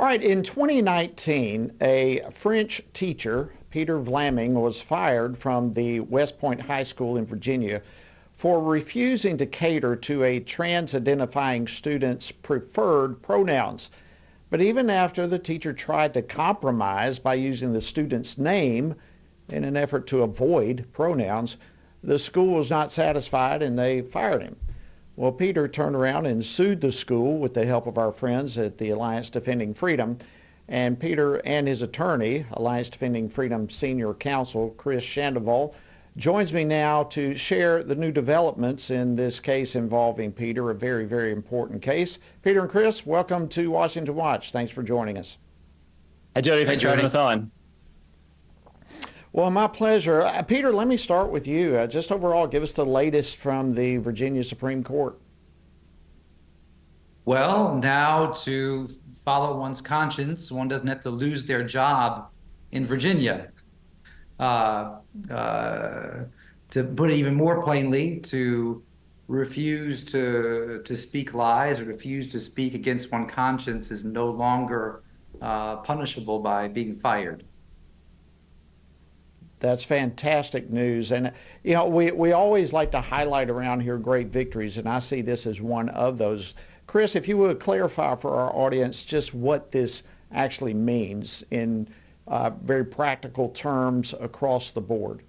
All right, in 2019, a French teacher, Peter Vlaming, was fired from the West Point High School in Virginia for refusing to cater to a trans-identifying student's preferred pronouns. But even after the teacher tried to compromise by using the student's name in an effort to avoid pronouns, the school was not satisfied and they fired him. Well, Peter turned around and sued the school with the help of our friends at the Alliance Defending Freedom. And Peter and his attorney, Alliance Defending Freedom Senior Counsel Chris Shandoval, joins me now to share the new developments in this case involving Peter, a very, very important case. Peter and Chris, welcome to Washington Watch. Thanks for joining us. Hi, Jody. Thanks for having us on. Well, my pleasure. Peter, let me start with you. Just overall, give us the latest from the Virginia Supreme Court. Well, now to follow one's conscience, one doesn't have to lose their job in Virginia. To put it even more plainly, to refuse to speak lies or refuse to speak against one's conscience is no longer punishable by being fired. That's fantastic news. And, you know, we always like to highlight around here great victories, and I see this as one of those. Chris, if you would clarify for our audience just what this actually means in very practical terms across the board.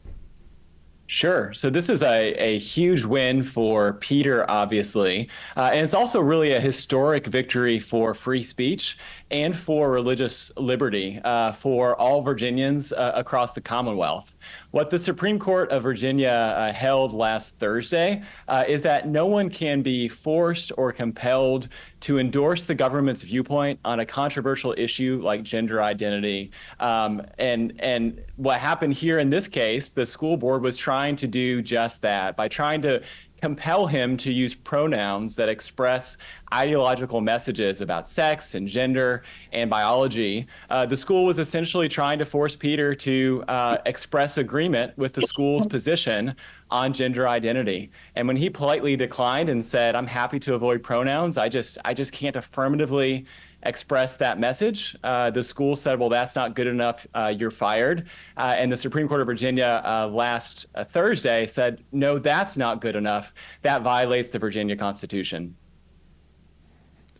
Sure. So this is a huge win for Peter, obviously. And it's also really a historic victory for free speech and for religious liberty for all Virginians across the Commonwealth. What the Supreme Court of Virginia held last Thursday is that no one can be forced or compelled to endorse the government's viewpoint on a controversial issue like gender identity. And what happened here in this case, the school board was trying to do just that by trying to compel him to use pronouns that express ideological messages about sex and gender and biology. The school was essentially trying to force Peter to express agreement with the school's position on gender identity. And when he politely declined and said, "I'm happy to avoid pronouns, I just can't affirmatively express that message," the school said, "Well, that's not good enough, you're fired." And the Supreme Court of Virginia last Thursday said, "No, that's not good enough. That violates the Virginia Constitution."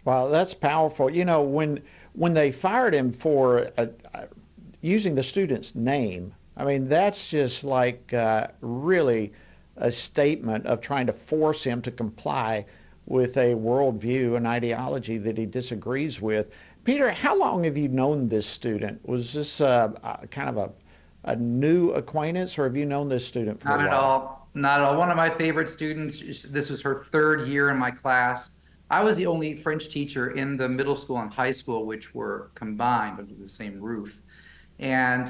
Wow, that's powerful. You know, when they fired him for using the student's name, I mean, that's just like really a statement of trying to force him to comply with a worldview and ideology that he disagrees with. Peter, how long have you known this student? Was this kind of a new acquaintance, or have you known this student for a while? Not at all. Not at all. One of my favorite students. This was her third year in my class. I was the only French teacher in the middle school and high school, which were combined under the same roof. And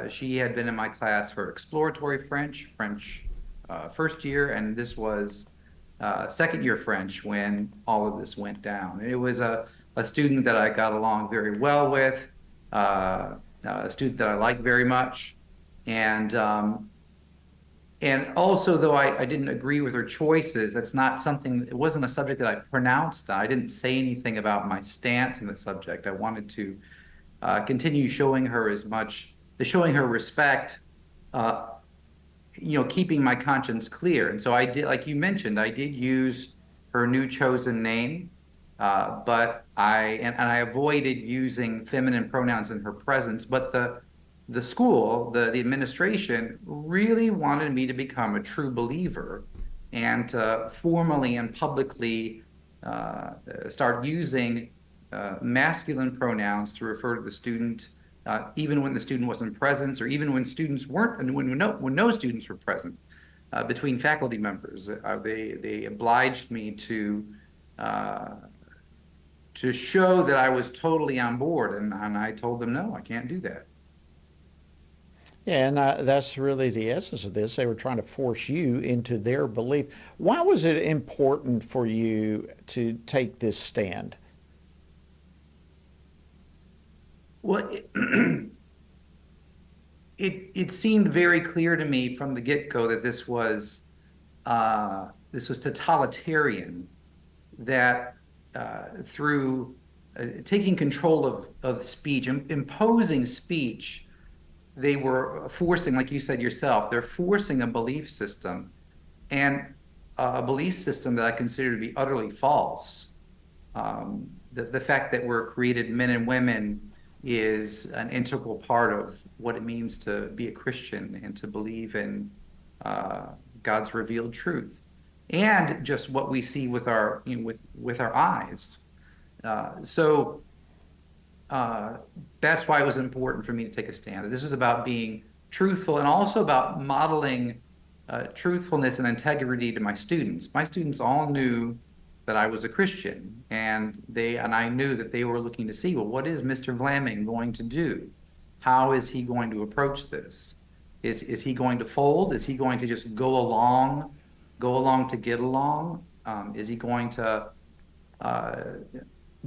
she had been in my class for exploratory French first year, and this was second year French when all of this went down. And it was a student that I got along very well with, a student that I liked very much. And also, though I didn't agree with her choices, that's not something, it wasn't a subject that I pronounced on. I didn't say anything about my stance in the subject. I wanted to continue showing her showing her respect, keeping my conscience clear. And so I did, like you mentioned, I did use her new chosen name, but I avoided using feminine pronouns in her presence. But the school, the administration really wanted me to become a true believer and to formally and publicly start using masculine pronouns to refer to the student, even when the student wasn't present, or even when students weren't, and when no students were present between faculty members. They obliged me to show that I was totally on board, and I told them, no, I can't do that. Yeah, and that's really the essence of this. They were trying to force you into their belief. Why was it important for you to take this stand? Well, it seemed very clear to me from the get-go that this was totalitarian, that through taking control of speech, imposing speech. They were forcing, like you said yourself, they're forcing a belief system, and a belief system that I consider to be utterly false. The fact that we're created men and women is an integral part of what it means to be a Christian and to believe in God's revealed truth, and just what we see with our with our eyes. So that's why it was important for me to take a stand. This was about being truthful and also about modeling truthfulness and integrity to my students. My students all knew that I was a Christian, and I knew that they were looking to see, well, what is Mr. Vlaming going to do? How is he going to approach this? Is he going to fold? Is he going to just go along to get along? Is he going to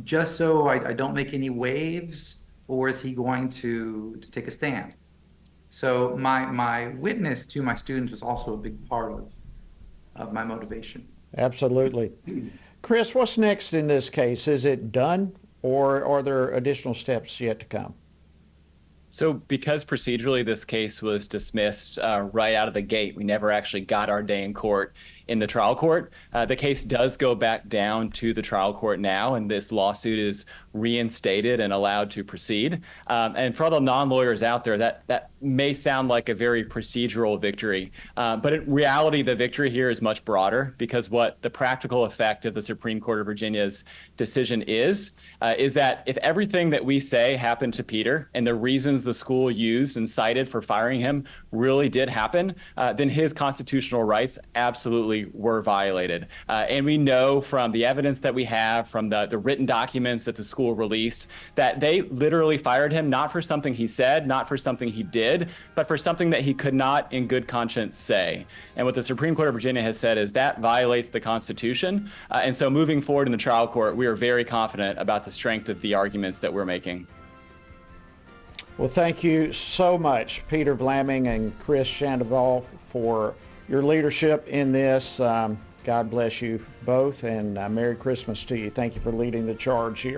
just so I don't make any waves, or is he going to take a stand? So my witness to my students was also a big part of my motivation. Absolutely. Chris, what's next in this case? Is it done, or are there additional steps yet to come? So because procedurally this case was dismissed right out of the gate, we never actually got our day in court in the trial court. The case does go back down to the trial court now, and this lawsuit is reinstated and allowed to proceed. And for all the non-lawyers out there, that may sound like a very procedural victory, but in reality, the victory here is much broader, because what the practical effect of the Supreme Court of Virginia's decision is that if everything that we say happened to Peter and the reasons the school used and cited for firing him really did happen, then his constitutional rights absolutely were violated. And we know from the evidence that we have, from the written documents that the school released, that they literally fired him not for something he said, not for something he did, but for something that he could not in good conscience say. And what the Supreme Court of Virginia has said is that violates the Constitution. And so moving forward in the trial court, we are very confident about the strength of the arguments that we're making. Well, thank you so much, Peter Vlaming and Chris Sandoval, for your leadership in this. God bless you both, and Merry Christmas to you. Thank you for leading the charge here.